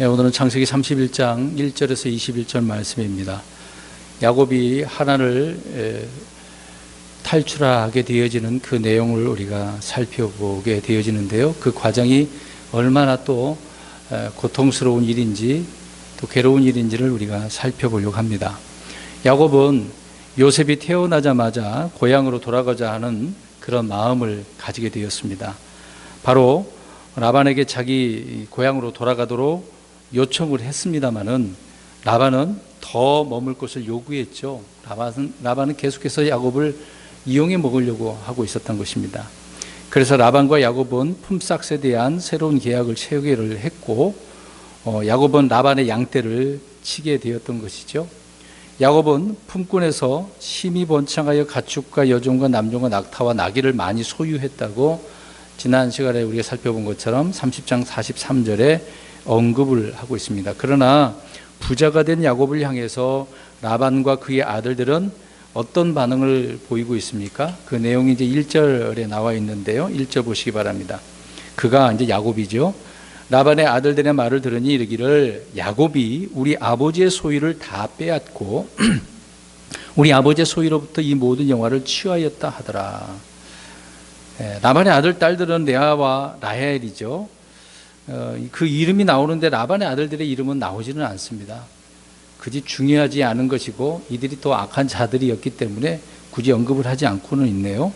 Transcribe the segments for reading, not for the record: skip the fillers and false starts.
오늘은 창세기 31장 1절에서 21절 말씀입니다. 야곱이 하란을 탈출하게 되어지는 그 내용을 우리가 살펴보게 되어지는데요. 그 과정이 얼마나 또 고통스러운 일인지 또 괴로운 일인지를 우리가 살펴보려고 합니다. 야곱은 요셉이 태어나자마자 고향으로 돌아가자 하는 그런 마음을 가지게 되었습니다. 바로 라반에게 자기 고향으로 돌아가도록 요청을 했습니다마는 라반은 더 머물 것을 요구했죠. 라반은 계속해서 야곱을 이용해 먹으려고 하고 있었던 것입니다. 그래서 라반과 야곱은 품삯에 대한 새로운 계약을 체결을 했고 야곱은 라반의 양떼를 치게 되었던 것이죠. 야곱은 품꾼에서 심히 번창하여 가축과 여종과 남종과 낙타와 나귀를 많이 소유했다고 지난 시간에 우리가 살펴본 것처럼 30장 43절에 언급을 하고 있습니다. 그러나 부자가 된 야곱을 향해서 라반과 그의 아들들은 어떤 반응을 보이고 있습니까? 그 내용이 이제 1절에 나와 있는데요. 1절 보시기 바랍니다. 그가 이제 야곱이죠. 라반의 아들들의 말을 들으니 이르기를 야곱이 우리 아버지의 소유를 다 빼앗고 우리 아버지의 소유로부터 이 모든 영화를 취하였다 하더라. 라반의 아들 딸들은 레아와 라헬이죠. 그 이름이 나오는데 라반의 아들들의 이름은 나오지는 않습니다. 그지 중요하지 않은 것이고 이들이 또 악한 자들이었기 때문에 굳이 언급을 하지 않고는 있네요.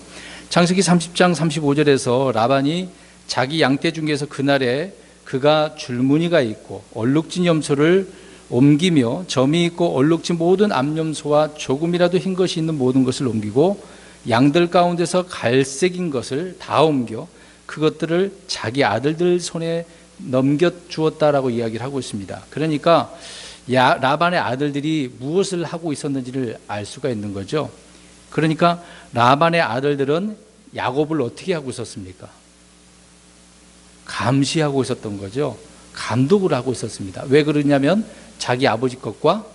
창세기 30장 35절에서 라반이 자기 양떼 중에서 그날에 그가 줄무늬가 있고 얼룩진 염소를 옮기며 점이 있고 얼룩진 모든 암염소와 조금이라도 흰 것이 있는 모든 것을 옮기고 양들 가운데서 갈색인 것을 다 옮겨 그것들을 자기 아들들 손에 넘겨주었다라고 이야기를 하고 있습니다. 그러니까 라반의 아들들이 무엇을 하고 있었는지를 알 수가 있는 거죠. 그러니까 라반의 아들들은 야곱을 어떻게 하고 있었습니까? 감시하고 있었던 거죠. 감독을 하고 있었습니다. 왜 그러냐면 자기 아버지 것과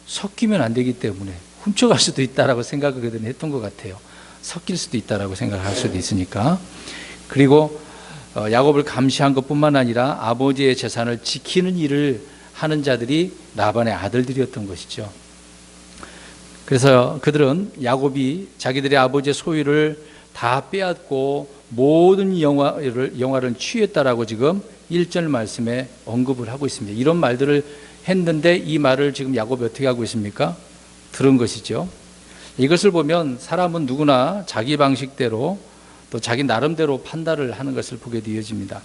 섞이면 안 되기 때문에 훔쳐갈 수도 있다라고 생각을 했던 것 같아요. 섞일 수도 있다라고 생각할 수도 있으니까. 그리고 야곱을 감시한 것뿐만 아니라 아버지의 재산을 지키는 일을 하는 자들이 라반의 아들들이었던 것이죠. 그래서 그들은 야곱이 자기들의 아버지의 소유를 다 빼앗고 모든 영화를 취했다라고 지금 1절 말씀에 언급을 하고 있습니다. 이런 말들을 했는데 이 말을 지금 야곱이 어떻게 하고 있습니까? 들은 것이죠. 이것을 보면 사람은 누구나 자기 방식대로 또 자기 나름대로 판단을 하는 것을 보게 되어집니다.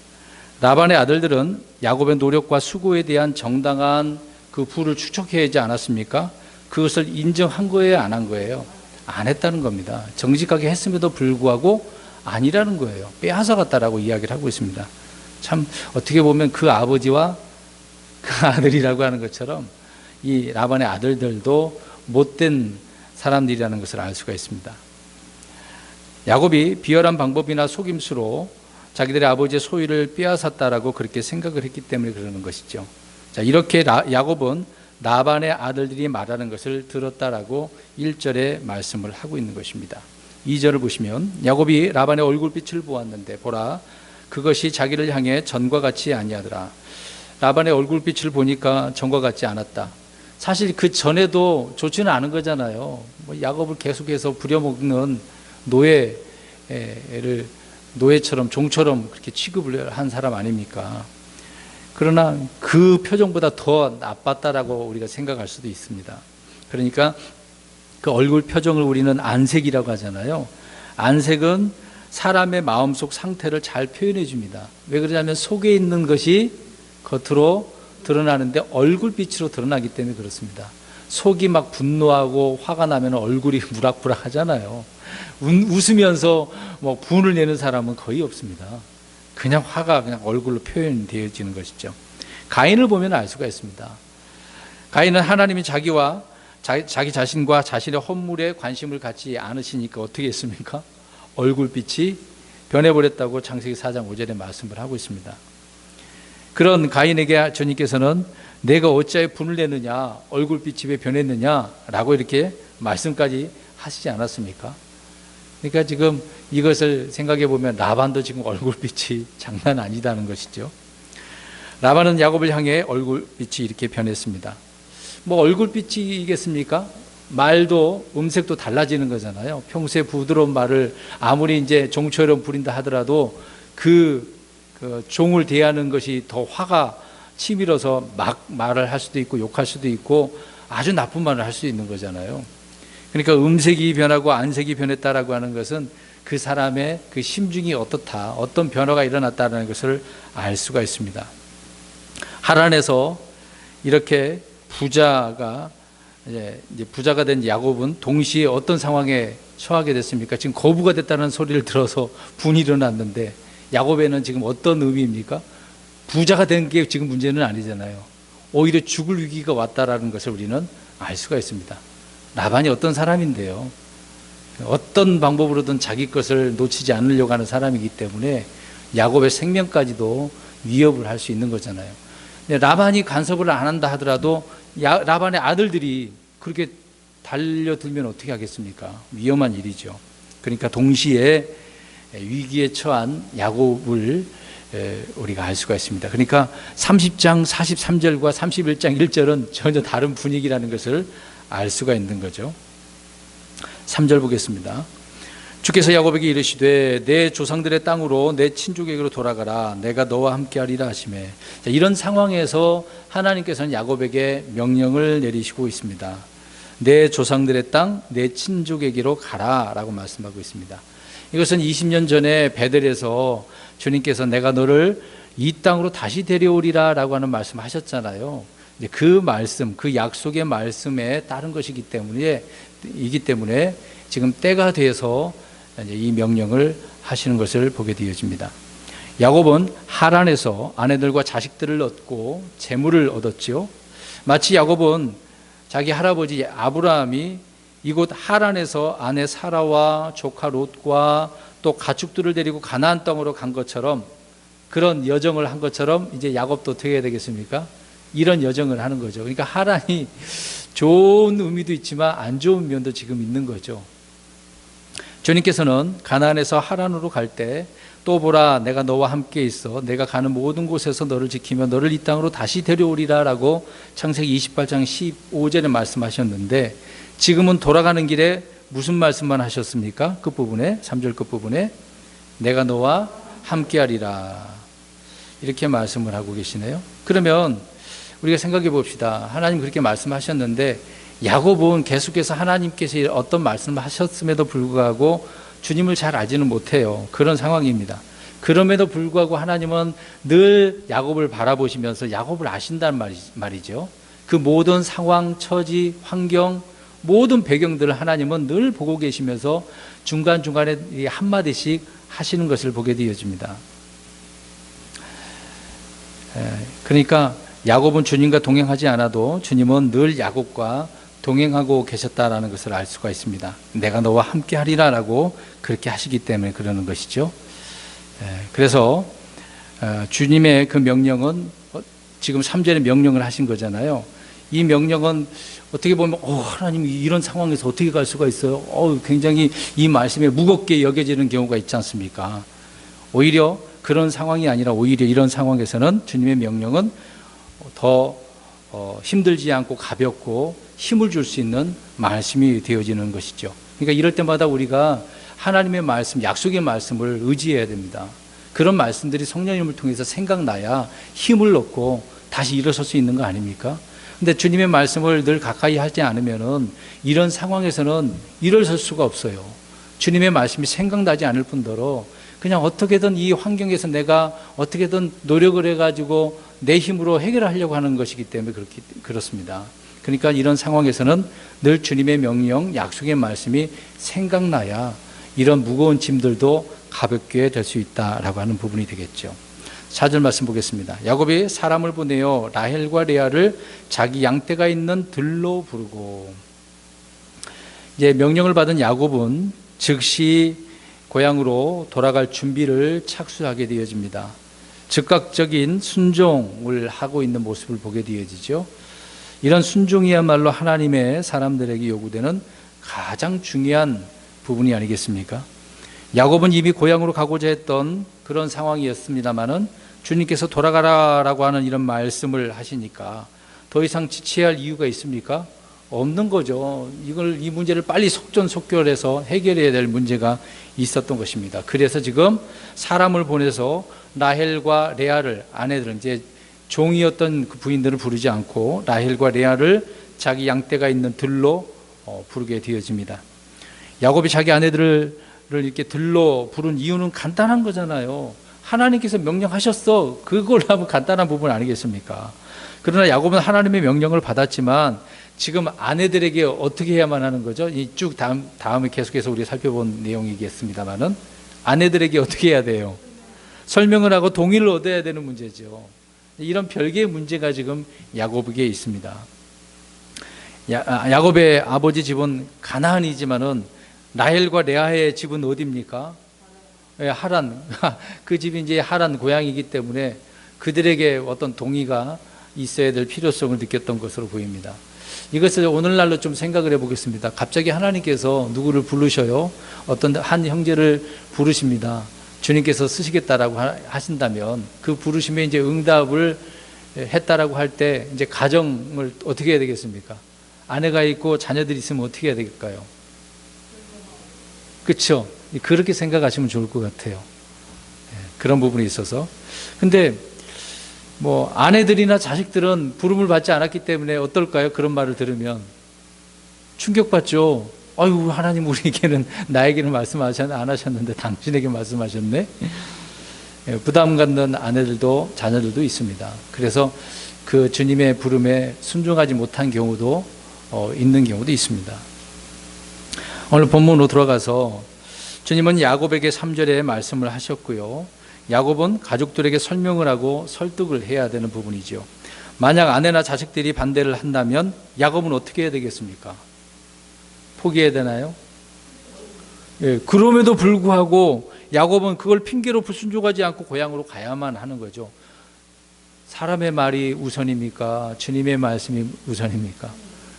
라반의 아들들은 야곱의 노력과 수고에 대한 정당한 그 부를 추적해야 하지 않았습니까? 그것을 인정한 거예요, 안 한 거예요? 안 했다는 겁니다. 정직하게 했음에도 불구하고 아니라는 거예요. 빼앗아 갔다라고 이야기를 하고 있습니다. 참 어떻게 보면 그 아버지와 그 아들이라고 하는 것처럼 이 라반의 아들들도 못된 사람들이라는 것을 알 수가 있습니다. 야곱이 비열한 방법이나 속임수로 자기들의 아버지의 소유를 빼앗았다라고 그렇게 생각을 했기 때문에 그러는 것이죠. 자, 이렇게 야곱은 라반의 아들들이 말하는 것을 들었다라고 1절에 말씀을 하고 있는 것입니다. 2절을 보시면 야곱이 라반의 얼굴빛을 보았는데 보라 그것이 자기를 향해 전과 같이 아니하더라. 라반의 얼굴빛을 보니까 전과 같지 않았다. 사실 그 전에도 좋지는 않은 거잖아요. 야곱을 계속해서 부려먹는 노예처럼 종처럼 그렇게 취급을 한 사람 아닙니까? 그러나 그 표정보다 더 나빴다라고 우리가 생각할 수도 있습니다. 그러니까 그 얼굴 표정을 우리는 안색이라고 하잖아요. 안색은 사람의 마음속 상태를 잘 표현해 줍니다. 왜 그러냐면 속에 있는 것이 겉으로 드러나는데 얼굴빛으로 드러나기 때문에 그렇습니다. 속이 막 분노하고 화가 나면 얼굴이 무락부락 하잖아요. 웃으면서 뭐 분을 내는 사람은 거의 없습니다. 그냥 화가 그냥 얼굴로 표현되어지는 것이죠. 가인을 보면 알 수가 있습니다. 가인은 하나님이 자기 자신과 자신의 헌물에 관심을 갖지 않으시니까 어떻게 했습니까? 얼굴빛이 변해버렸다고 창세기 4장 5절에 말씀을 하고 있습니다. 그런 가인에게 주님께서는 내가 어찌하여 분을 내느냐, 얼굴빛이 왜 변했느냐라고 이렇게 말씀까지 하시지 않았습니까? 그러니까 지금 이것을 생각해 보면 라반도 지금 얼굴빛이 장난 아니다는 것이죠. 라반은 야곱을 향해 얼굴빛이 이렇게 변했습니다. 뭐 얼굴빛이겠습니까? 말도 음색도 달라지는 거잖아요. 평소에 부드러운 말을 아무리 이제 종처럼 부린다 하더라도 그 종을 대하는 것이 더 화가 치밀어서 막 말을 할 수도 있고 욕할 수도 있고 아주 나쁜 말을 할 수 있는 거잖아요. 그러니까 음색이 변하고 안색이 변했다라고 하는 것은 그 사람의 그 심중이 어떻다, 어떤 변화가 일어났다는 것을 알 수가 있습니다. 하란에서 이렇게 부자가 된 야곱은 동시에 어떤 상황에 처하게 됐습니까? 지금 거부가 됐다는 소리를 들어서 분이 일어났는데 야곱에는 지금 어떤 의미입니까? 부자가 된 게 지금 문제는 아니잖아요. 오히려 죽을 위기가 왔다라는 것을 우리는 알 수가 있습니다. 라반이 어떤 사람인데요. 어떤 방법으로든 자기 것을 놓치지 않으려고 하는 사람이기 때문에 야곱의 생명까지도 위협을 할 수 있는 거잖아요. 근데 라반이 간섭을 안 한다 하더라도 라반의 아들들이 그렇게 달려들면 어떻게 하겠습니까? 위험한 일이죠. 그러니까 동시에 위기에 처한 야곱을 우리가 알 수가 있습니다. 그러니까 30장 43절과 31장 1절은 전혀 다른 분위기라는 것을 알 수가 있는 거죠. 3절 보겠습니다. 주께서 야곱에게 이르시되 내 조상들의 땅으로 내 친족에게로 돌아가라. 내가 너와 함께하리라 하시매. 이런 상황에서 하나님께서는 야곱에게 명령을 내리시고 있습니다. 내 조상들의 땅, 내 친족에게로 가라라고 말씀하고 있습니다. 이것은 20년 전에 베델에서 주님께서 내가 너를 이 땅으로 다시 데려오리라라고 하는 말씀하셨잖아요. 그 말씀, 그 약속의 말씀에 따른 것이기 때문에 지금 때가 돼서 이 명령을 하시는 것을 보게 되어집니다. 야곱은 하란에서 아내들과 자식들을 얻고 재물을 얻었죠. 마치 야곱은 자기 할아버지 아브라함이 이곳 하란에서 아내 사라와 조카 롯과 또 가축들을 데리고 가나안 땅으로 간 것처럼, 그런 여정을 한 것처럼 이제 야곱도 어떻게 해야 되겠습니까? 이런 여정을 하는 거죠. 그러니까 하란이 좋은 의미도 있지만 안 좋은 면도 지금 있는 거죠. 주님께서는 가나안에서 하란으로 갈 때 또 보라 내가 너와 함께 있어 내가 가는 모든 곳에서 너를 지키며 너를 이 땅으로 다시 데려오리라 라고 창세기 28장 15절에 말씀하셨는데, 지금은 돌아가는 길에 무슨 말씀만 하셨습니까? 끝부분에 3절 끝부분에 내가 너와 함께하리라 이렇게 말씀을 하고 계시네요. 그러면 우리가 생각해 봅시다. 하나님 그렇게 말씀하셨는데 야곱은 계속해서 하나님께서 어떤 말씀을 하셨음에도 불구하고 주님을 잘 알지는 못해요. 그런 상황입니다. 그럼에도 불구하고 하나님은 늘 야곱을 바라보시면서 야곱을 아신다는 말이죠. 그 모든 상황, 처지, 환경, 모든 배경들을 하나님은 늘 보고 계시면서 중간중간에 한마디씩 하시는 것을 보게 되어집니다. 그러니까 야곱은 주님과 동행하지 않아도 주님은 늘 야곱과 동행하고 계셨다라는 것을 알 수가 있습니다. 내가 너와 함께 하리라 라고 그렇게 하시기 때문에 그러는 것이죠. 그래서 주님의 그 명령은 지금 3절에 명령을 하신 거잖아요. 이 명령은 어떻게 보면 하나님 이런 상황에서 어떻게 갈 수가 있어요? 굉장히 이 말씀에 무겁게 여겨지는 경우가 있지 않습니까? 오히려 그런 상황이 아니라 오히려 이런 상황에서는 주님의 명령은 더 힘들지 않고 가볍고 힘을 줄 수 있는 말씀이 되어지는 것이죠. 그러니까 이럴 때마다 우리가 하나님의 말씀, 약속의 말씀을 의지해야 됩니다. 그런 말씀들이 성령님을 통해서 생각나야 힘을 얻고 다시 일어설 수 있는 거 아닙니까? 근데 주님의 말씀을 늘 가까이 하지 않으면은 이런 상황에서는 일어설 수가 없어요. 주님의 말씀이 생각나지 않을 뿐더러 그냥 어떻게든 이 환경에서 내가 어떻게든 노력을 해가지고 내 힘으로 해결하려고 하는 것이기 때문에 그렇습니다. 그러니까 이런 상황에서는 늘 주님의 명령, 약속의 말씀이 생각나야 이런 무거운 짐들도 가볍게 될 수 있다라고 하는 부분이 되겠죠. 4절 말씀 보겠습니다. 야곱이 사람을 보내어 라헬과 레아를 자기 양떼가 있는 들로 부르고, 이제 명령을 받은 야곱은 즉시 고향으로 돌아갈 준비를 착수하게 되어집니다. 즉각적인 순종을 하고 있는 모습을 보게 되어지죠. 이런 순종이야말로 하나님의 사람들에게 요구되는 가장 중요한 부분이 아니겠습니까? 야곱은 이미 고향으로 가고자 했던 그런 상황이었습니다마는 주님께서 돌아가라라고 하는 이런 말씀을 하시니까 더 이상 지체할 이유가 있습니까? 없는 거죠. 이 문제를 빨리 속전속결해서 해결해야 될 문제가 있었던 것입니다. 그래서 지금 사람을 보내서 라헬과 레아를, 아내들은 이제 종이었던 그 부인들을 부르지 않고 라헬과 레아를 자기 양떼가 있는 들로 부르게 되어집니다. 야곱이 자기 아내들을 이렇게 들로 부른 이유는 간단한 거잖아요. 하나님께서 명령하셨어. 그걸로 하면 간단한 부분 아니겠습니까? 그러나 야곱은 하나님의 명령을 받았지만 지금 아내들에게 어떻게 해야만 하는 거죠? 이 쭉 다음에 계속해서 우리 살펴본 내용이겠습니다만은 아내들에게 어떻게 해야 돼요? 설명을 하고 동의를 얻어야 되는 문제죠. 이런 별개의 문제가 지금 야곱에게 있습니다. 야곱의 아버지 집은 가나안이지만은 라헬과 레아의 집은 어디입니까? 하란. 그 집이 이제 하란 고향이기 때문에 그들에게 어떤 동의가 있어야 될 필요성을 느꼈던 것으로 보입니다. 이것을 오늘날로 좀 생각을 해보겠습니다. 갑자기 하나님께서 누구를 부르셔요? 어떤 한 형제를 부르십니다. 주님께서 쓰시겠다라고 하신다면 그 부르심에 이제 응답을 했다라고 할 때 이제 가정을 어떻게 해야 되겠습니까? 아내가 있고 자녀들이 있으면 어떻게 해야 될까요? 그렇죠? 그렇게 생각하시면 좋을 것 같아요. 그런 부분이 있어서. 근데 뭐 아내들이나 자식들은 부름을 받지 않았기 때문에 어떨까요? 그런 말을 들으면 충격받죠. 아유, 하나님 우리에게는, 나에게는 말씀 안 하셨는데 당신에게 말씀하셨네. 부담 갖는 아내들도 자녀들도 있습니다. 그래서 그 주님의 부름에 순종하지 못한 경우도 있는 경우도 있습니다. 오늘 본문으로 들어가서 주님은 야곱에게 3절에 말씀을 하셨고요. 야곱은 가족들에게 설명을 하고 설득을 해야 되는 부분이죠. 만약 아내나 자식들이 반대를 한다면 야곱은 어떻게 해야 되겠습니까? 포기해야 되나요? 그럼에도 불구하고 야곱은 그걸 핑계로 불순종하지 않고 고향으로 가야만 하는 거죠. 사람의 말이 우선입니까? 주님의 말씀이 우선입니까?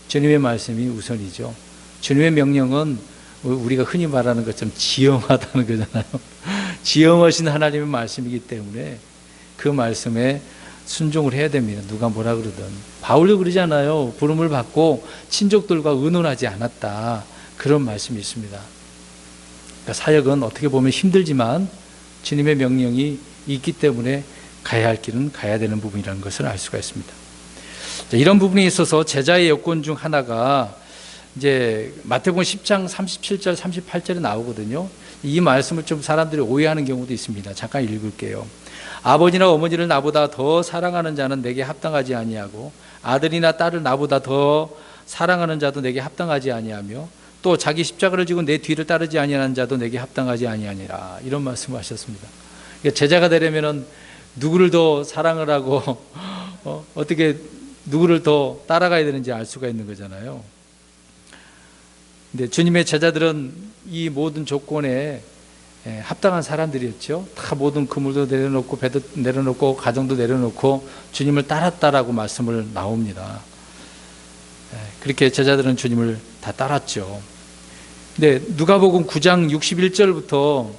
주님의 말씀이 우선이죠. 주님의 명령은 우리가 흔히 말하는 것처럼 지엄하다는 거잖아요. 지엄하신 하나님의 말씀이기 때문에 그 말씀에 순종을 해야 됩니다. 누가 뭐라 그러든. 바울도 그러잖아요. 부름을 받고 친족들과 의논하지 않았다. 그런 말씀이 있습니다. 그러니까 사역은 어떻게 보면 힘들지만 주님의 명령이 있기 때문에 가야 할 길은 가야 되는 부분이라는 것을 알 수가 있습니다. 자, 이런 부분에 있어서 제자의 여건 중 하나가 이제 마태복음 10장 37절 38절에 나오거든요. 이 말씀을 좀 사람들이 오해하는 경우도 있습니다. 잠깐 읽을게요. 아버지나 어머니를 나보다 더 사랑하는 자는 내게 합당하지 아니하고 아들이나 딸을 나보다 더 사랑하는 자도 내게 합당하지 아니하며 또 자기 십자가를 지고 내 뒤를 따르지 아니하는 자도 내게 합당하지 아니하니라. 이런 말씀을 하셨습니다. 그러니까 제자가 되려면은 누구를 더 사랑을 하고 어떻게 누구를 더 따라가야 되는지 알 수가 있는 거잖아요. 근데 주님의 제자들은 이 모든 조건에 합당한 사람들이었죠. 다 모든 그물도 내려놓고 배도 내려놓고 가정도 내려놓고 주님을 따랐다라고 말씀을 나옵니다. 그렇게 제자들은 주님을 다 따랐죠. 근데 누가복음 9장 61절부터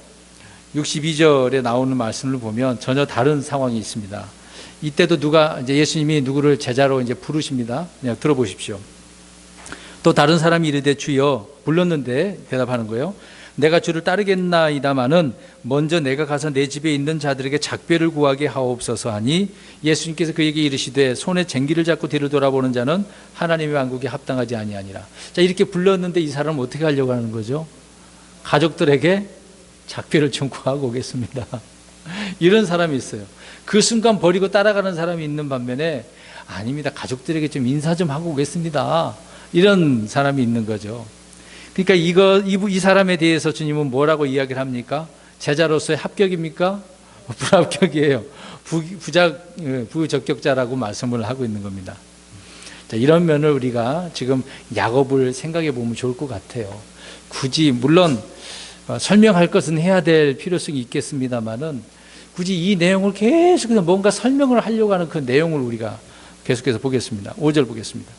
62절에 나오는 말씀을 보면 전혀 다른 상황이 있습니다. 이때도 이제 예수님이 누구를 제자로 이제 부르십니다. 그냥 들어보십시오. 또 다른 사람이 이르되 주여, 불렀는데 대답하는 거예요. 내가 주를 따르겠나이다마는 먼저 내가 가서 내 집에 있는 자들에게 작별을 구하게 하옵소서 하니 예수님께서 그에게 이르시되 손에 쟁기를 잡고 뒤를 돌아보는 자는 하나님의 왕국에 합당하지 아니하니라. 자, 이렇게 불렀는데 이 사람은 어떻게 하려고 하는 거죠? 가족들에게 작별을 좀 구하고 오겠습니다. 이런 사람이 있어요. 그 순간 버리고 따라가는 사람이 있는 반면에 아닙니다. 가족들에게 좀 인사 좀 하고 오겠습니다. 이런 사람이 있는 거죠. 그러니까 이 사람에 대해서 주님은 뭐라고 이야기를 합니까? 제자로서의 합격입니까? 불합격이에요. 부적격자라고 말씀을 하고 있는 겁니다. 자, 이런 면을 우리가 지금 야곱을 생각해 보면 좋을 것 같아요. 굳이 물론 설명할 것은 해야 될 필요성이 있겠습니다만은 굳이 이 내용을 계속해서 뭔가 설명을 하려고 하는 그 내용을 우리가 계속해서 보겠습니다. 5절 보겠습니다.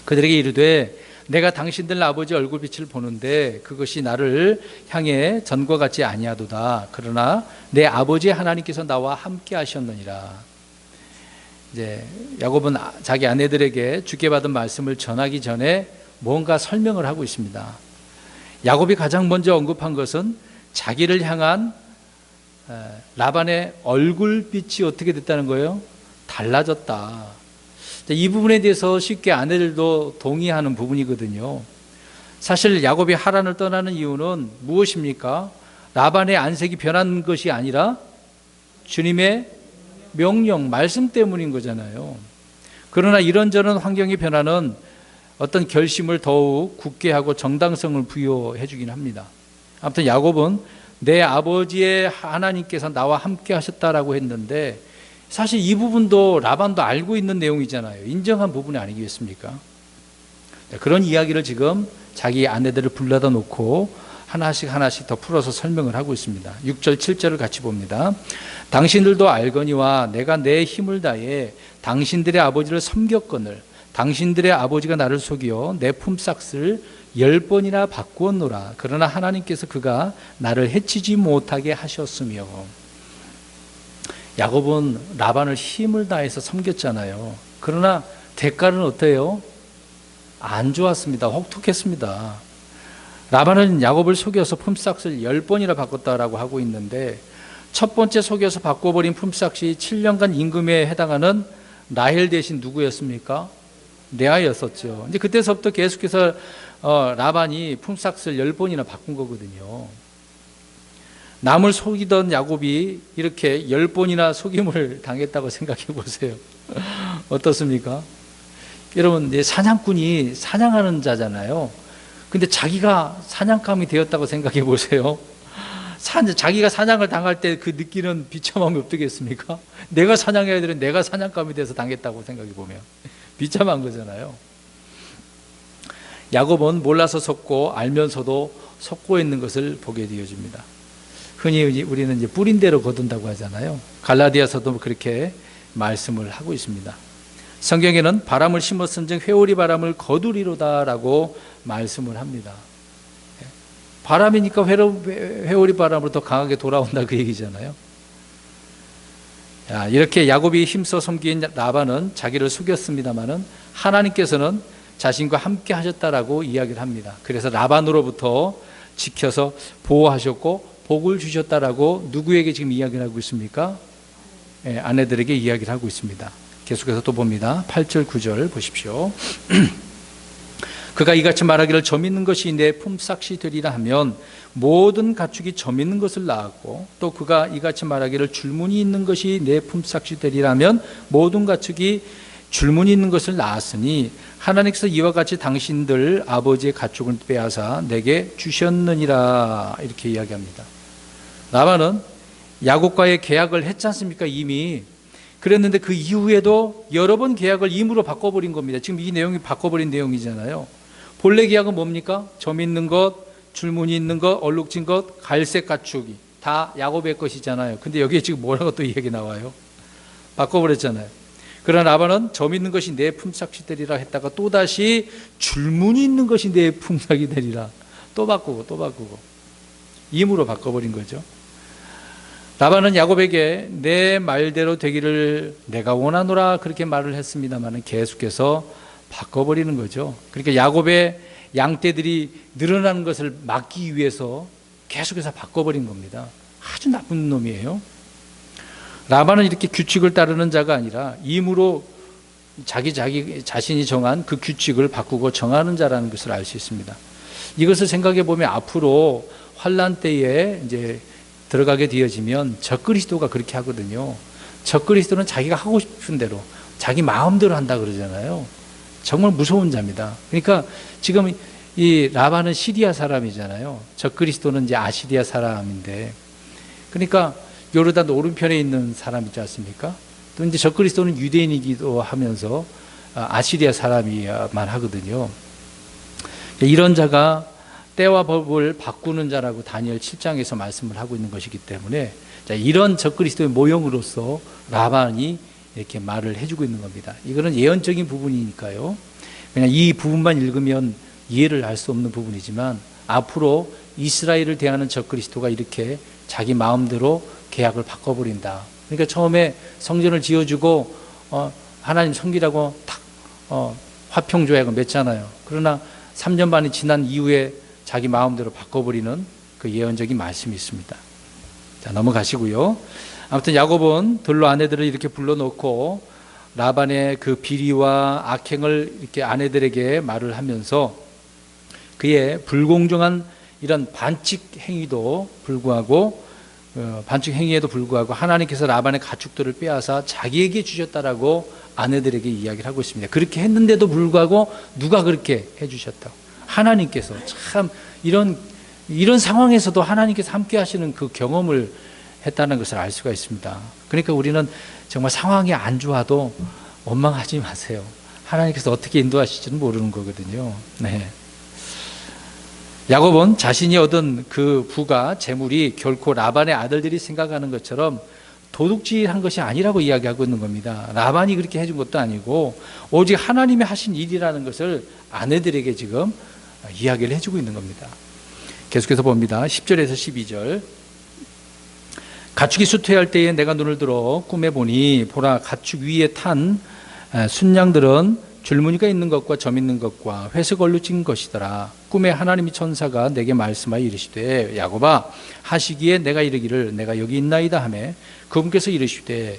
그들에게 이르되 내가 당신들 아버지 얼굴빛을 보는데 그것이 나를 향해 전과 같지 아니하도다. 그러나 내 아버지 하나님께서 나와 함께 하셨느니라. 이제 야곱은 자기 아내들에게 주께 받은 말씀을 전하기 전에 뭔가 설명을 하고 있습니다. 야곱이 가장 먼저 언급한 것은 자기를 향한 라반의 얼굴빛이 어떻게 됐다는 거예요? 달라졌다. 이 부분에 대해서 쉽게 아내들도 동의하는 부분이거든요. 사실 야곱이 하란을 떠나는 이유는 무엇입니까? 라반의 안색이 변한 것이 아니라 주님의 명령, 말씀 때문인 거잖아요. 그러나 이런저런 환경의 변화는 어떤 결심을 더욱 굳게 하고 정당성을 부여해 주긴 합니다. 아무튼 야곱은 내 아버지의 하나님께서 나와 함께 하셨다라고 했는데 사실 이 부분도 라반도 알고 있는 내용이잖아요. 인정한 부분이 아니겠습니까? 그런 이야기를 지금 자기 아내들을 불러다 놓고 하나씩 더 풀어서 설명을 하고 있습니다. 6절 7절을 같이 봅니다. 당신들도 알거니와 내가 내 힘을 다해 당신들의 아버지를 섬겼거늘 당신들의 아버지가 나를 속여 내 품삯을 10번이나 바꾸었노라. 그러나 하나님께서 그가 나를 해치지 못하게 하셨으며. 야곱은 라반을 힘을 다해서 섬겼잖아요. 그러나 대가는 어때요? 안 좋았습니다. 혹독했습니다. 라반은 야곱을 속여서 품삯을 10번이나 바꿨다라고 하고 있는데 첫 번째 속여서 바꿔버린 품삯이 7년간 임금에 해당하는 라헬 대신 누구였습니까? 레아였었죠. 이제 그때서부터 계속해서 라반이 품삯을 10번이나 바꾼 거거든요. 남을 속이던 야곱이 이렇게 10번이나 속임을 당했다고 생각해 보세요. 어떻습니까? 여러분, 사냥꾼이 사냥하는 자잖아요. 근데 자기가 사냥감이 되었다고 생각해 보세요. 자기가 사냥을 당할 때 그 느끼는 비참함이 어떻겠습니까? 내가 사냥해야 되는데 내가 사냥감이 돼서 당했다고 생각해 보면 비참한 거잖아요. 야곱은 몰라서 속고 알면서도 속고 있는 것을 보게 되어집니다. 흔히 우리는 이제 뿌린 대로 거둔다고 하잖아요. 갈라디아서도 그렇게 말씀을 하고 있습니다. 성경에는 바람을 심었은즉 회오리 바람을 거두리로다라고 말씀을 합니다. 바람이니까 회오리 바람으로 더 강하게 돌아온다 그 얘기잖아요. 이렇게 야곱이 힘써 섬긴 라반은 자기를 속였습니다마는 하나님께서는 자신과 함께 하셨다라고 이야기를 합니다. 그래서 라반으로부터 지켜서 보호하셨고 복을 주셨다라고 누구에게 지금 이야기를 하고 있습니까? 아내들에게 이야기를 하고 있습니다. 계속해서 또 봅니다. 8절 9절 보십시오. 그가 이같이 말하기를 점 있는 것이 내 품삯이 되리라 하면 모든 가축이 점 있는 것을 낳았고 또 그가 이같이 말하기를 줄무늬 있는 것이 내 품삯이 되리라 하면 모든 가축이 줄무늬 있는 것을 낳았으니 하나님께서 이와 같이 당신들 아버지의 가축을 빼앗아 내게 주셨느니라 이렇게 이야기합니다. 라반은 야곱과의 계약을 했지 않습니까? 이미 그랬는데 그 이후에도 여러 번 계약을 임으로 바꿔버린 겁니다. 지금 이 내용이 바꿔버린 내용이잖아요. 본래 계약은 뭡니까? 점 있는 것, 줄무늬 있는 것, 얼룩진 것, 갈색 가축이 다 야곱의 것이잖아요. 근데 여기에 지금 뭐라고 또 이야기 나와요? 바꿔버렸잖아요. 그러나 라반은 점 있는 것이 내 품삯이 되리라 했다가 또다시 줄무늬 있는 것이 내 품삯이 되리라 또 바꾸고 임으로 바꿔버린 거죠. 라반은 야곱에게 내 말대로 되기를 내가 원하노라 그렇게 말을 했습니다만 계속해서 바꿔버리는 거죠. 그러니까 야곱의 양떼들이 늘어나는 것을 막기 위해서 계속해서 바꿔버린 겁니다. 아주 나쁜 놈이에요. 라반은 이렇게 규칙을 따르는 자가 아니라 임으로 자기 자신이 정한 그 규칙을 바꾸고 정하는 자라는 것을 알 수 있습니다. 이것을 생각해 보면 앞으로 환란 때에 이제 들어가게 되어지면 적그리스도가 그렇게 하거든요. 적그리스도는 자기가 하고 싶은 대로 자기 마음대로 한다 그러잖아요. 정말 무서운 자입니다. 그러니까 지금 이 라반은 시리아 사람이잖아요. 적그리스도는 이제 아시리아 사람인데, 그러니까 요르단 오른편에 있는 사람이지 않습니까? 또 이제 적그리스도는 유대인이기도 하면서 아시리아 사람이야만 하거든요. 이런 자가 때와 법을 바꾸는 자라고 다니엘 7장에서 말씀을 하고 있는 것이기 때문에 이런 적그리스도의 모형으로서 라반이 이렇게 말을 해주고 있는 겁니다. 이거는 예언적인 부분이니까요. 그냥 이 부분만 읽으면 이해를 할 수 없는 부분이지만 앞으로 이스라엘을 대하는 적그리스도가 이렇게 자기 마음대로 계약을 바꿔버린다. 그러니까 처음에 성전을 지어주고 하나님 섬기라고 탁 화평조약을 맺잖아요. 그러나 3년 반이 지난 이후에 자기 마음대로 바꿔버리는 그 예언적인 말씀이 있습니다. 자, 넘어가시고요. 아무튼 야곱은 들로 아내들을 이렇게 불러놓고 라반의 그 비리와 악행을 이렇게 아내들에게 말을 하면서 그의 불공정한 이런 반칙 행위도 불구하고 반칙 행위에도 불구하고 하나님께서 라반의 가축들을 빼앗아 자기에게 주셨다라고 아내들에게 이야기를 하고 있습니다. 그렇게 했는데도 불구하고 누가 그렇게 해주셨다고? 하나님께서. 참 이런 상황에서도 하나님께서 함께 하시는 그 경험을 했다는 것을 알 수가 있습니다. 그러니까 우리는 정말 상황이 안 좋아도 원망하지 마세요. 하나님께서 어떻게 인도하실지는 모르는 거거든요. 네. 야곱은 자신이 얻은 그 부가 재물이 결코 라반의 아들들이 생각하는 것처럼 도둑질한 것이 아니라고 이야기하고 있는 겁니다. 라반이 그렇게 해준 것도 아니고 오직 하나님이 하신 일이라는 것을 아내들에게 지금 이야기를 해주고 있는 겁니다. 계속해서 봅니다. 10절에서 12절. 가축이 수퇴할 때에 내가 눈을 들어 꿈에 보니 보라 가축 위에 탄 순양들은 줄무늬가 있는 것과 점 있는 것과 회색 얼로 찍은 것이더라. 꿈에 하나님이 천사가 내게 말씀하여 이르시되 야곱아 하시기에 내가 이르기를 내가 여기 있나이다 하매 그분께서 이르시되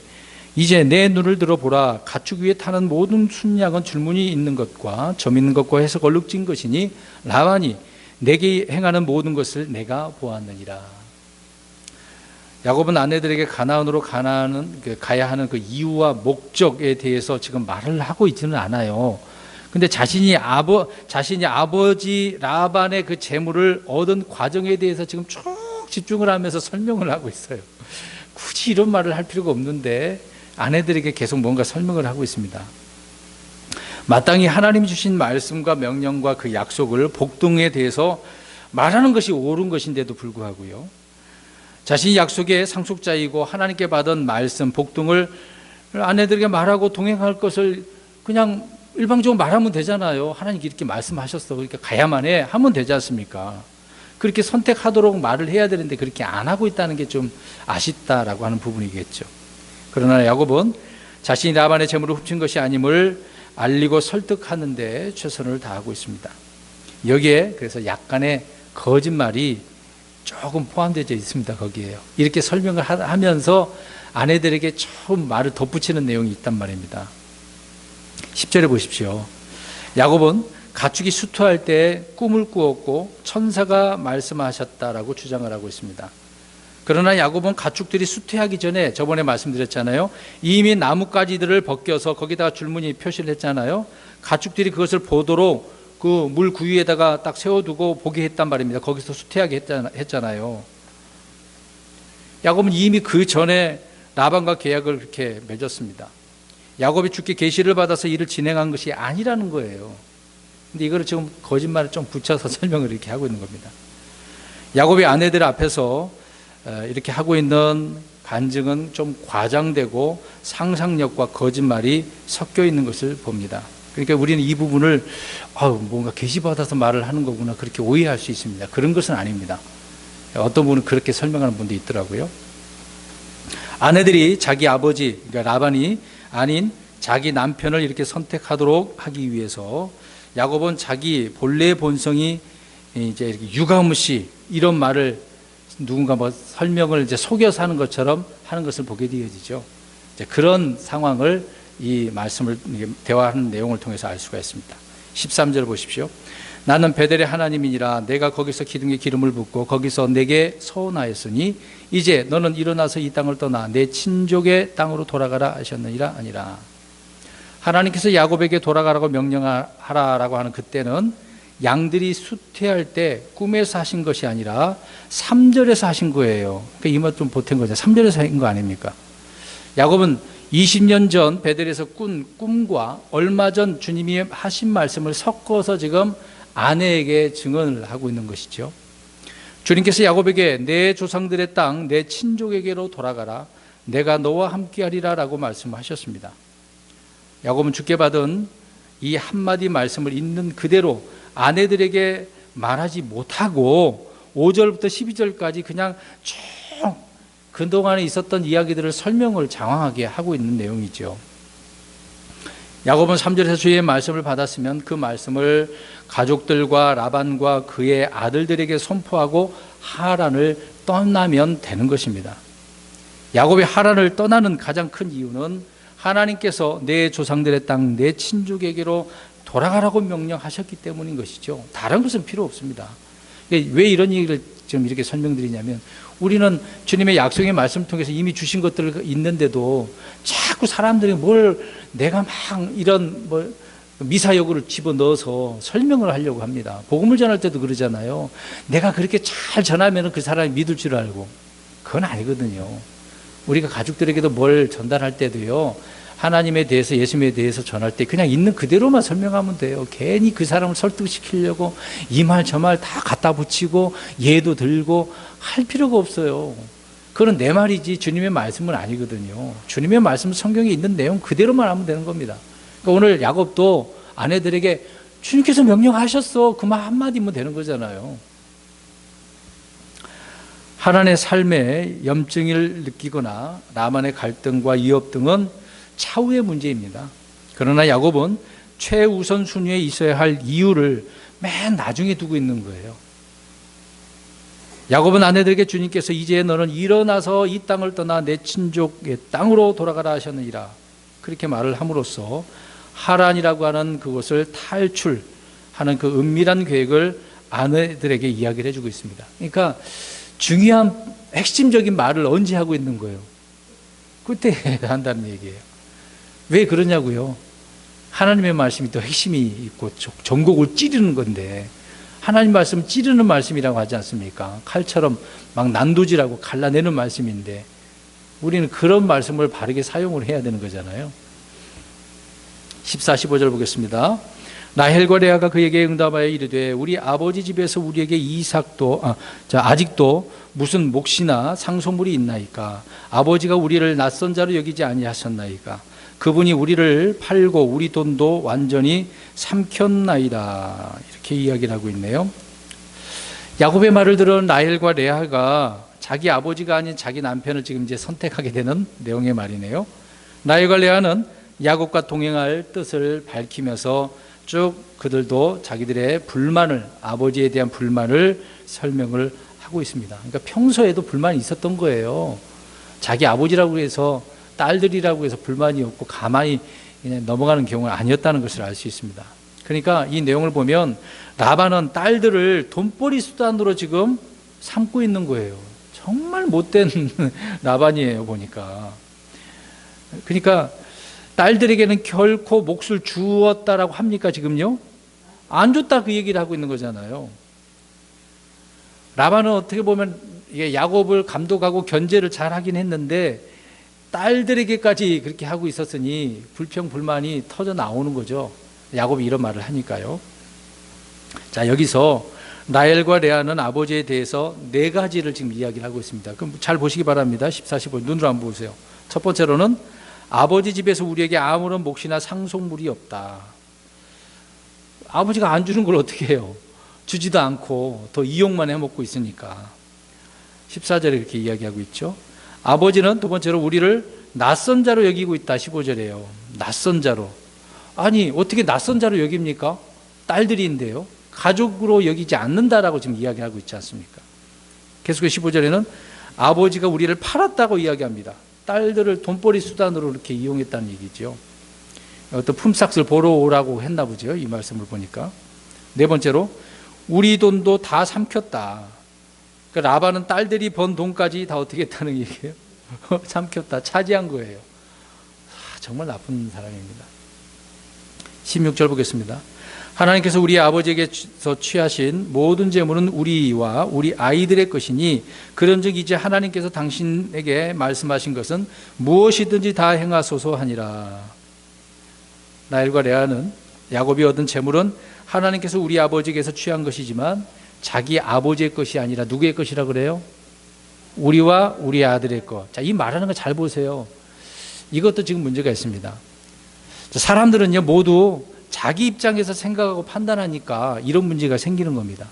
이제 내 눈을 들어 보라 가축 위에 타는 모든 순양은 줄무늬 있는 것과 점 있는 것과 회색 얼룩 찍은 것이니 라반이 내게 행하는 모든 것을 내가 보았느니라. 야곱은 아내들에게 가나안으로 가야 하는 그 이유와 목적에 대해서 지금 말을 하고 있지는 않아요. 근데 자신이 아버지 라반의 그 재물을 얻은 과정에 대해서 지금 쭉 집중을 하면서 설명을 하고 있어요. 굳이 이런 말을 할 필요가 없는데 아내들에게 계속 뭔가 설명을 하고 있습니다. 마땅히 하나님이 주신 말씀과 명령과 그 약속을 복등에 대해서 말하는 것이 옳은 것인데도 불구하고요. 자신이 약속의 상속자이고 하나님께 받은 말씀, 복등을 아내들에게 말하고 동행할 것을 그냥 일방적으로 말하면 되잖아요. 하나님께 이렇게 말씀하셨어. 그러니까 가야만 해. 하면 되지 않습니까? 그렇게 선택하도록 말을 해야 되는데 그렇게 안 하고 있다는 게 좀 아쉽다라고 하는 부분이겠죠. 그러나 야곱은 자신이 라반의 재물을 훔친 것이 아님을 알리고 설득하는 데 최선을 다하고 있습니다. 여기에 그래서 약간의 거짓말이 조금 포함되어 있습니다. 거기에요. 이렇게 설명을 하면서 아내들에게 처음 말을 덧붙이는 내용이 있단 말입니다. 10절에 보십시오. 야곱은 가축이 수투할 때 꿈을 꾸었고 천사가 말씀하셨다라고 주장을 하고 있습니다. 그러나 야곱은 가축들이 수퇴하기 전에 저번에 말씀드렸잖아요. 이미 나뭇가지들을 벗겨서 거기다가 줄무늬 표시를 했잖아요. 가축들이 그것을 보도록 그 물 구유에다가 딱 세워두고 보게 했단 말입니다. 거기서 수퇴하게 했잖아요. 야곱은 이미 그 전에 라반과 계약을 그렇게 맺었습니다. 야곱이 주께 계시를 받아서 일을 진행한 것이 아니라는 거예요. 근데 이거를 지금 거짓말을 좀 붙여서 설명을 이렇게 하고 있는 겁니다. 야곱이 아내들 앞에서 이렇게 하고 있는 간증은 좀 과장되고 상상력과 거짓말이 섞여 있는 것을 봅니다. 그러니까 우리는 이 부분을 뭔가 계시받아서 말을 하는 거구나 그렇게 오해할 수 있습니다. 그런 것은 아닙니다. 어떤 분은 그렇게 설명하는 분도 있더라고요. 아내들이 자기 아버지 그러니까 라반이 아닌 자기 남편을 이렇게 선택하도록 하기 위해서 야곱은 자기 본래의 본성이 이제 이렇게 유감없이 이런 말을 누군가 설명을 이제 속여서 하는 것처럼 하는 것을 보게 되어지죠. 이제 그런 상황을 이 말씀을 대화하는 내용을 통해서 알 수가 있습니다. 13절 보십시오. 나는 베델의 하나님이니라 내가 거기서 기둥에 기름을 붓고 거기서 내게 서원하였으니 이제 너는 일어나서 이 땅을 떠나 내 친족의 땅으로 돌아가라 하셨느니라 아니라. 하나님께서 야곱에게 돌아가라고 명령하라라고 하는 그때는 양들이 수퇴할 때 꿈에서 하신 것이 아니라 3절에서 하신 거예요. 그러니까 이 말 좀 보탠 거죠. 3절에서 한 거 아닙니까? 야곱은 20년 전 베델에서 꾼 꿈과 얼마 전 주님이 하신 말씀을 섞어서 지금 아내에게 증언을 하고 있는 것이죠. 주님께서 야곱에게 내 조상들의 땅, 내 친족에게로 돌아가라. 내가 너와 함께하리라 라고 말씀하셨습니다. 야곱은 주께 받은 이 한마디 말씀을 있는 그대로 아내들에게 말하지 못하고 5절부터 12절까지 그냥 쭉 그동안에 있었던 이야기들을 설명을 장황하게 하고 있는 내용이죠. 야곱은 3절에서 주의 말씀을 받았으면 그 말씀을 가족들과 라반과 그의 아들들에게 선포하고 하란을 떠나면 되는 것입니다. 야곱이 하란을 떠나는 가장 큰 이유는 하나님께서 내 조상들의 땅, 내 친족에게로 돌아가라고 명령하셨기 때문인 것이죠. 다른 것은 필요 없습니다. 왜 이런 얘기를 지금 이렇게 설명드리냐면, 우리는 주님의 약속의 말씀을 통해서 이미 주신 것들 있는데도 자꾸 사람들이 내가 막 이런 미사여구를 집어넣어서 설명을 하려고 합니다. 복음을 전할 때도 그러잖아요. 내가 그렇게 잘 전하면 그 사람이 믿을 줄 알고. 그건 아니거든요. 우리가 가족들에게도 뭘 전달할 때도요, 하나님에 대해서, 예수님에 대해서 전할 때 그냥 있는 그대로만 설명하면 돼요. 괜히 그 사람을 설득시키려고 이 말 저 말 다 갖다 붙이고 예도 들고 할 필요가 없어요. 그건 내 말이지 주님의 말씀은 아니거든요. 주님의 말씀은 성경에 있는 내용 그대로만 하면 되는 겁니다. 그러니까 오늘 야곱도 아내들에게 주님께서 명령하셨어, 그 말 한마디면 되는 거잖아요. 하란의 삶에 염증을 느끼거나 라반의 갈등과 이업 등은 차후의 문제입니다. 그러나 야곱은 최우선 순위에 있어야 할 이유를 맨 나중에 두고 있는 거예요. 야곱은 아내들에게 주님께서 이제 너는 일어나서 이 땅을 떠나 내 친족의 땅으로 돌아가라 하셨느니라, 그렇게 말을 함으로써 하란이라고 하는 그것을 탈출하는 그 은밀한 계획을 아내들에게 이야기를 해주고 있습니다. 그러니까 중요한 핵심적인 말을 언제 하고 있는 거예요? 그때 한다는 얘기예요. 왜 그러냐고요? 하나님의 말씀이 또 핵심이 있고 전곡을 찌르는 건데, 하나님 말씀은 찌르는 말씀이라고 하지 않습니까? 칼처럼 막 난도질하고 갈라내는 말씀인데 우리는 그런 말씀을 바르게 사용을 해야 되는 거잖아요. 14, 15절 보겠습니다. 라헬과 레아가 그에게 응답하여 이르되 우리 아버지 집에서 우리에게 아직도 무슨 몫이나 상소물이 있나이까? 아버지가 우리를 낯선 자로 여기지 아니하셨나이까? 그분이 우리를 팔고 우리 돈도 완전히 삼켰나이다, 이렇게 이야기를 하고 있네요. 야곱의 말을 들은 라헬과 레아가 자기 아버지가 아닌 자기 남편을 지금 이제 선택하게 되는 내용의 말이네요. 라헬과 레아는 야곱과 동행할 뜻을 밝히면서 쭉 그들도 자기들의 불만을, 아버지에 대한 불만을 설명을 하고 있습니다. 그러니까 평소에도 불만이 있었던 거예요. 자기 아버지라고 해서, 딸들이라고 해서 불만이 없고 가만히 그냥 넘어가는 경우는 아니었다는 것을 알 수 있습니다. 그러니까 이 내용을 보면 라반은 딸들을 돈벌이 수단으로 지금 삼고 있는 거예요. 정말 못된 라반이에요, 보니까. 그러니까 딸들에게는 결코 몫을 주었다라고 합니까, 지금요? 안 줬다, 그 얘기를 하고 있는 거잖아요. 라반은 어떻게 보면 야곱을 감독하고 견제를 잘 하긴 했는데 딸들에게까지 그렇게 하고 있었으니 불평, 불만이 터져 나오는 거죠. 야곱이 이런 말을 하니까요. 자, 여기서 라헬과 레아는 아버지에 대해서 4가지를 지금 이야기를 하고 있습니다. 그럼 잘 보시기 바랍니다. 14, 15 눈으로 한번 보세요. 첫 번째로는 아버지 집에서 우리에게 아무런 몫이나 상속물이 없다. 아버지가 안 주는 걸 어떻게 해요? 주지도 않고 더 이용만 해먹고 있으니까. 14절에 이렇게 이야기하고 있죠. 아버지는 두 번째로 우리를 낯선 자로 여기고 있다. 15절에요. 낯선 자로. 아니, 어떻게 낯선 자로 여깁니까? 딸들인데요. 가족으로 여기지 않는다라고 지금 이야기하고 있지 않습니까? 계속해서 15절에는 아버지가 우리를 팔았다고 이야기합니다. 딸들을 돈벌이 수단으로 이렇게 이용했다는 얘기죠. 어떤 품삯을 보러 오라고 했나 보죠, 이 말씀을 보니까. 네 번째로 우리 돈도 다 삼켰다. 그러니까 라반은 딸들이 번 돈까지 다 어떻게 했다는 얘기예요? 삼켰다, 차지한 거예요. 정말 나쁜 사람입니다. 16절 보겠습니다. 하나님께서 우리 아버지에게서 취하신 모든 재물은 우리와 우리 아이들의 것이니 그런즉 이제 하나님께서 당신에게 말씀하신 것은 무엇이든지 다 행하소서 하니라. 라헬과 레아는 야곱이 얻은 재물은 하나님께서 우리 아버지에게서 취한 것이지만 자기 아버지의 것이 아니라 누구의 것이라 그래요? 우리와 우리 아들의 것. 자, 이 말하는 거 잘 보세요. 이것도 지금 문제가 있습니다. 사람들은요 모두 자기 입장에서 생각하고 판단하니까 이런 문제가 생기는 겁니다.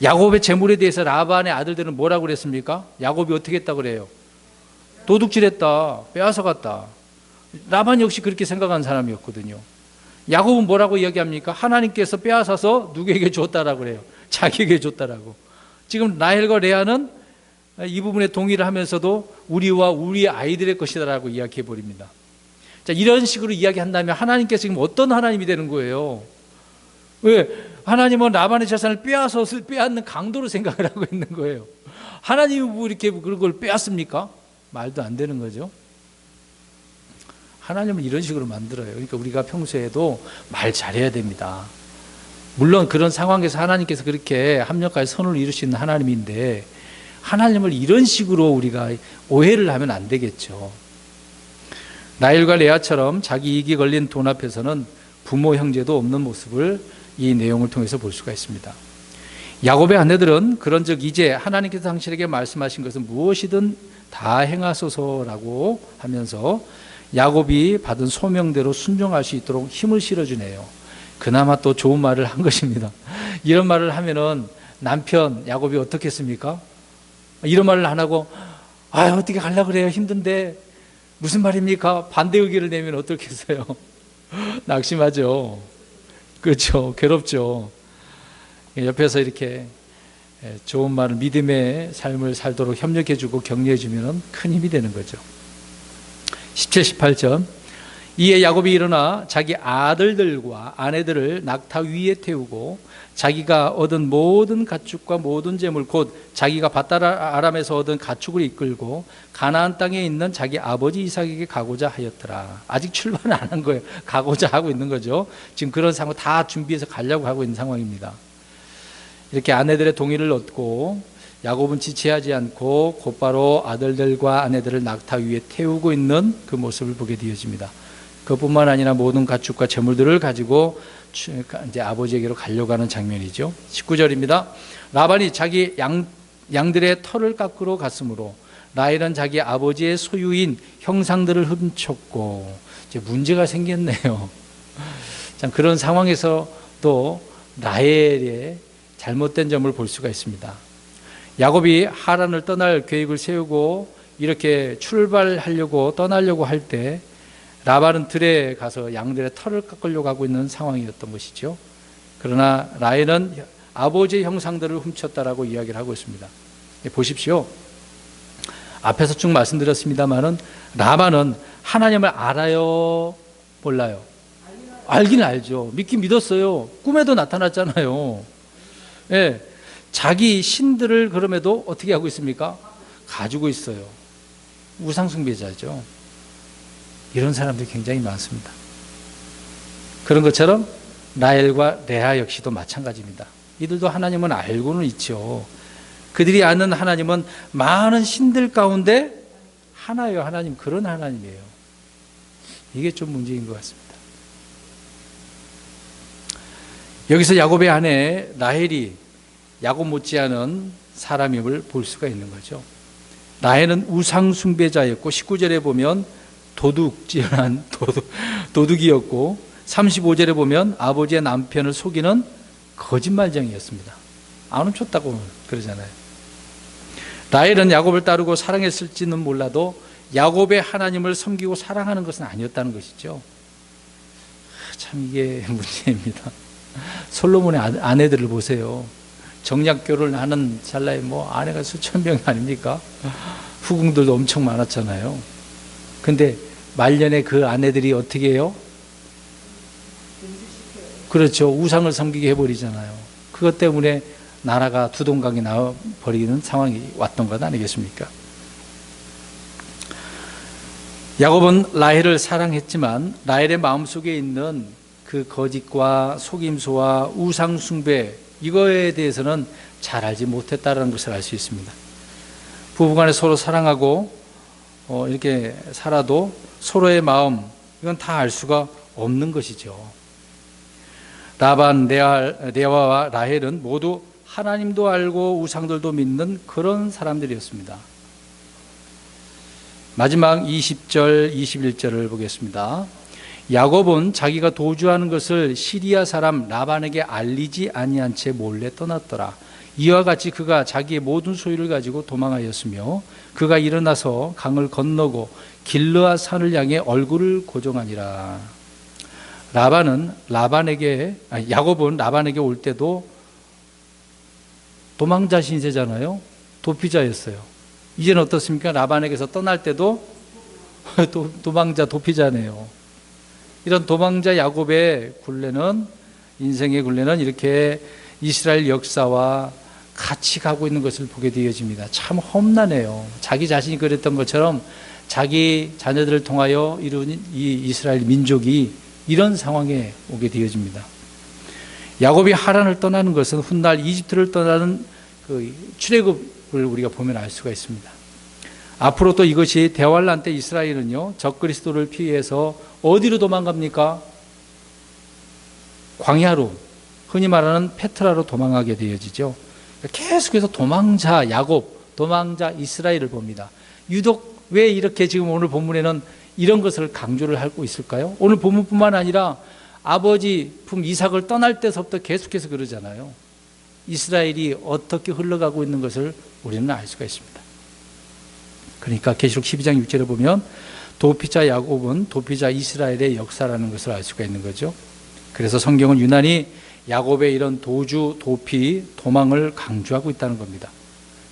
야곱의 재물에 대해서 라반의 아들들은 뭐라고 그랬습니까? 야곱이 어떻게 했다고 그래요? 도둑질했다, 빼앗아갔다. 라반 역시 그렇게 생각하는 사람이었거든요. 야곱은 뭐라고 이야기합니까? 하나님께서 빼앗아서 누구에게 줬다라고 그래요? 자기에게 줬다라고. 지금 라헬과 레아는 이 부분에 동의를 하면서도 우리와 우리의 아이들의 것이다라고 이야기해 버립니다. 자, 이런 식으로 이야기한다면 하나님께서 지금 어떤 하나님이 되는 거예요? 왜? 하나님은 라반의 재산을 빼앗는 강도로 생각을 하고 있는 거예요. 하나님이 뭐 이렇게 그런 걸 빼앗습니까? 말도 안 되는 거죠. 하나님을 이런 식으로 만들어요. 그러니까 우리가 평소에도 말 잘해야 됩니다. 물론 그런 상황에서 하나님께서 그렇게 합력하여 선을 이루시는 하나님인데 하나님을 이런 식으로 우리가 오해를 하면 안 되겠죠. 라헬과 레아처럼 자기 이익이 걸린 돈 앞에서는 부모 형제도 없는 모습을 이 내용을 통해서 볼 수가 있습니다. 야곱의 아내들은 그런즉 이제 하나님께서 당신에게 말씀하신 것은 무엇이든 다 행하소서라고 하면서 야곱이 받은 소명대로 순종할 수 있도록 힘을 실어주네요. 그나마 또 좋은 말을 한 것입니다. 이런 말을 하면은 남편 야곱이 어떻게 했습니까? 이런 말을 안 하고 어떻게 가려고 그래요? 힘든데 무슨 말입니까? 반대 의견을 내면 어떻겠어요? 낙심하죠. 그렇죠. 괴롭죠. 옆에서 이렇게 좋은 말을 믿음의 삶을 살도록 협력해주고 격려해주면 큰 힘이 되는 거죠. 17, 18절. 이에 야곱이 일어나 자기 아들들과 아내들을 낙타 위에 태우고 자기가 얻은 모든 가축과 모든 재물 곧 자기가 밧다람에서 얻은 가축을 이끌고 가나안 땅에 있는 자기 아버지 이삭에게 가고자 하였더라. 아직 출발은 안 한 거예요. 가고자 하고 있는 거죠. 지금 그런 상황 다 준비해서 가려고 하고 있는 상황입니다. 이렇게 아내들의 동의를 얻고 야곱은 지체하지 않고 곧바로 아들들과 아내들을 낙타 위에 태우고 있는 그 모습을 보게 되어집니다. 그뿐만 아니라 모든 가축과 재물들을 가지고 이제 아버지에게로 가려고 하는 장면이죠. 19절입니다. 라반이 자기 양들의 털을 깎으러 갔으므로 라헬은 자기 아버지의 소유인 형상들을 훔쳤고 이제 문제가 생겼네요. 참 그런 상황에서 또 라헬의 잘못된 점을 볼 수가 있습니다. 야곱이 하란을 떠날 계획을 세우고 이렇게 출발하려고 떠나려고 할 때 라반은 들에 가서 양들의 털을 깎으려고 하고 있는 상황이었던 것이죠. 그러나 라헬은 아버지의 형상들을 훔쳤다라고 이야기를 하고 있습니다. 보십시오. 앞에서 쭉 말씀드렸습니다마는 라반은 하나님을 알아요? 몰라요? 알긴 알죠. 믿긴 믿었어요. 꿈에도 나타났잖아요. 예, 자기 신들을 그럼에도 어떻게 하고 있습니까? 가지고 있어요. 우상숭배자죠. 이런 사람들이 굉장히 많습니다. 그런 것처럼 라헬과 레아 역시도 마찬가지입니다. 이들도 하나님은 알고는 있죠. 그들이 아는 하나님은 많은 신들 가운데 하나예요. 하나님, 그런 하나님이에요. 이게 좀 문제인 것 같습니다. 여기서 야곱의 아내 라헬이 야곱 못지않은 사람임을 볼 수가 있는 거죠. 라헬은 우상 숭배자였고 19절에 보면 도둑이었고 35절에 보면 아버지의 남편을 속이는 거짓말쟁이였습니다. 안 훔쳤다고 그러잖아요. 라헬은 야곱을 따르고 사랑했을지는 몰라도 야곱의 하나님을 섬기고 사랑하는 것은 아니었다는 것이죠. 참 이게 문제입니다. 솔로몬의 아내들을 보세요. 정략 결혼을 하는 찰나에 아내가 수천 명 아닙니까? 후궁들도 엄청 많았잖아요. 근데 말년에 그 아내들이 어떻게 해요? 그렇죠. 우상을 섬기게 해버리잖아요. 그것 때문에 나라가 두동강에 나와버리는 상황이 왔던 것 아니겠습니까? 야곱은 라헬을 사랑했지만 라헬의 마음속에 있는 그 거짓과 속임수와 우상 숭배 이거에 대해서는 잘 알지 못했다는 것을 알 수 있습니다. 부부간에 서로 사랑하고 이렇게 살아도 서로의 마음 이건 다 알 수가 없는 것이죠. 라반, 레아와 라헬은 모두 하나님도 알고 우상들도 믿는 그런 사람들이었습니다. 마지막 20절, 21절을 보겠습니다. 야곱은 자기가 도주하는 것을 시리아 사람 라반에게 알리지 아니한 채 몰래 떠났더라. 이와 같이 그가 자기의 모든 소유를 가지고 도망하였으며 그가 일어나서 강을 건너고 길르앗 산을 향해 얼굴을 고정하니라. 야곱은 라반에게 올 때도 도망자 신세잖아요. 도피자였어요. 이제는 어떻습니까? 라반에게서 떠날 때도 도망자, 도피자네요. 이런 도망자 야곱의 굴레는, 인생의 굴레는 이렇게 이스라엘 역사와 같이 가고 있는 것을 보게 되어집니다. 참 험난해요. 자기 자신이 그랬던 것처럼 자기 자녀들을 통하여 이룬 이 이스라엘 민족이 이런 상황에 오게 되어집니다. 야곱이 하란을 떠나는 것은 훗날 이집트를 떠나는 그 출애굽을 우리가 보면 알 수가 있습니다. 앞으로 또 이것이 대환란 때 이스라엘은요, 적그리스도를 피해서 어디로 도망갑니까? 광야로, 흔히 말하는 페트라로 도망하게 되어지죠. 계속해서 도망자 야곱, 도망자 이스라엘을 봅니다. 유독 왜 이렇게 지금 오늘 본문에는 이런 것을 강조를 하고 있을까요? 오늘 본문뿐만 아니라 아버지 품 이삭을 떠날 때서부터 계속해서 그러잖아요. 이스라엘이 어떻게 흘러가고 있는 것을 우리는 알 수가 있습니다. 그러니까 계시록 12장 6절에 보면 도피자 야곱은 도피자 이스라엘의 역사라는 것을 알 수가 있는 거죠. 그래서 성경은 유난히 야곱의 이런 도주, 도피, 도망을 강조하고 있다는 겁니다.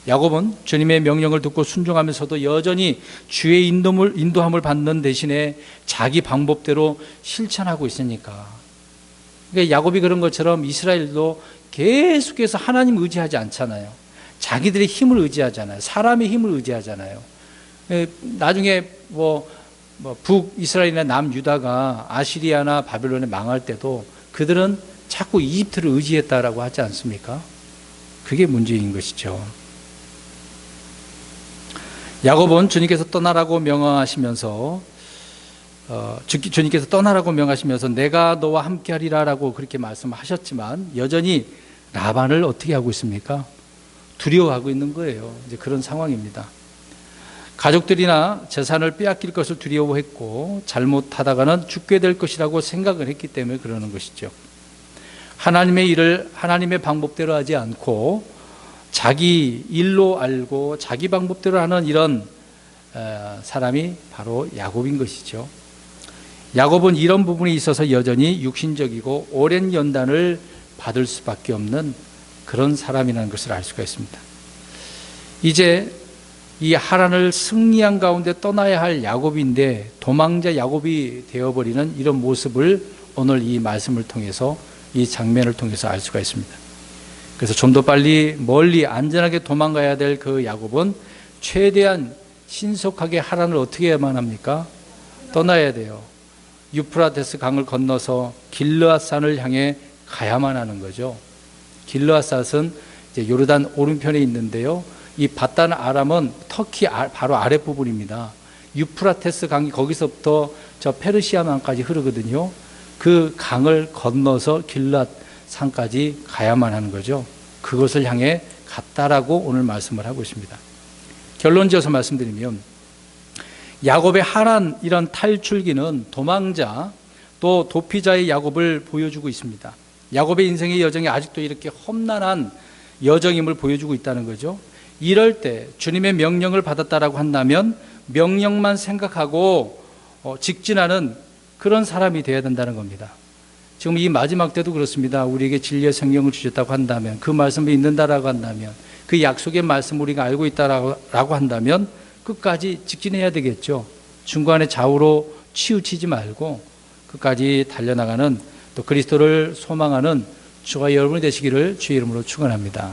야곱은 주님의 명령을 듣고 순종하면서도 여전히 주의 인도함을 받는 대신에 자기 방법대로 실천하고 있으니까. 그러니까 야곱이 그런 것처럼 이스라엘도 계속해서 하나님 의지하지 않잖아요. 자기들의 힘을 의지하잖아요. 사람의 힘을 의지하잖아요. 나중에 북이스라엘이나 남유다가 아시리아나 바벨론에 망할 때도 그들은 자꾸 이집트를 의지했다라고 하지 않습니까? 그게 문제인 것이죠. 야곱은 주님께서 떠나라고 명하시면서 내가 너와 함께하리라라고 그렇게 말씀하셨지만 여전히 라반을 어떻게 하고 있습니까? 두려워하고 있는 거예요. 이제 그런 상황입니다. 가족들이나 재산을 빼앗길 것을 두려워했고 잘못하다가는 죽게 될 것이라고 생각을 했기 때문에 그러는 것이죠. 하나님의 일을 하나님의 방법대로 하지 않고 자기 일로 알고 자기 방법대로 하는 이런 사람이 바로 야곱인 것이죠. 야곱은 이런 부분에 있어서 여전히 육신적이고 오랜 연단을 받을 수밖에 없는 그런 사람이라는 것을 알 수가 있습니다. 이제 이 하란을 승리한 가운데 떠나야 할 야곱인데 도망자 야곱이 되어버리는 이런 모습을 오늘 이 말씀을 통해서, 이 장면을 통해서 알 수가 있습니다. 그래서 좀 더 빨리 멀리 안전하게 도망가야 될 그 야곱은 최대한 신속하게 하란을 어떻게 해야만 합니까? 떠나야 돼요. 유프라테스 강을 건너서 길르앗 산을 향해 가야만 하는 거죠. 길르앗 산은 이제 요르단 오른편에 있는데요. 이 바단 아람은 터키 바로 아랫부분입니다. 유프라테스 강이 거기서부터 저 페르시아만까지 흐르거든요. 그 강을 건너서 길르앗 산까지 가야만 하는 거죠. 그것을 향해 갔다라고 오늘 말씀을 하고 있습니다. 결론지어서 말씀드리면 야곱의 하란 이런 탈출기는 도망자 또 도피자의 야곱을 보여주고 있습니다. 야곱의 인생의 여정이 아직도 이렇게 험난한 여정임을 보여주고 있다는 거죠. 이럴 때 주님의 명령을 받았다라고 한다면 명령만 생각하고 직진하는 그런 사람이 되어야 된다는 겁니다. 지금 이 마지막 때도 그렇습니다. 우리에게 진리의 성경을 주셨다고 한다면, 그 말씀을 읽는다라고 한다면, 그 약속의 말씀 우리가 알고 있다라고 한다면 끝까지 직진해야 되겠죠. 중간에 좌우로 치우치지 말고 끝까지 달려나가는, 또 그리스도를 소망하는 저와 여러분이 되시기를 주의 이름으로 축원합니다.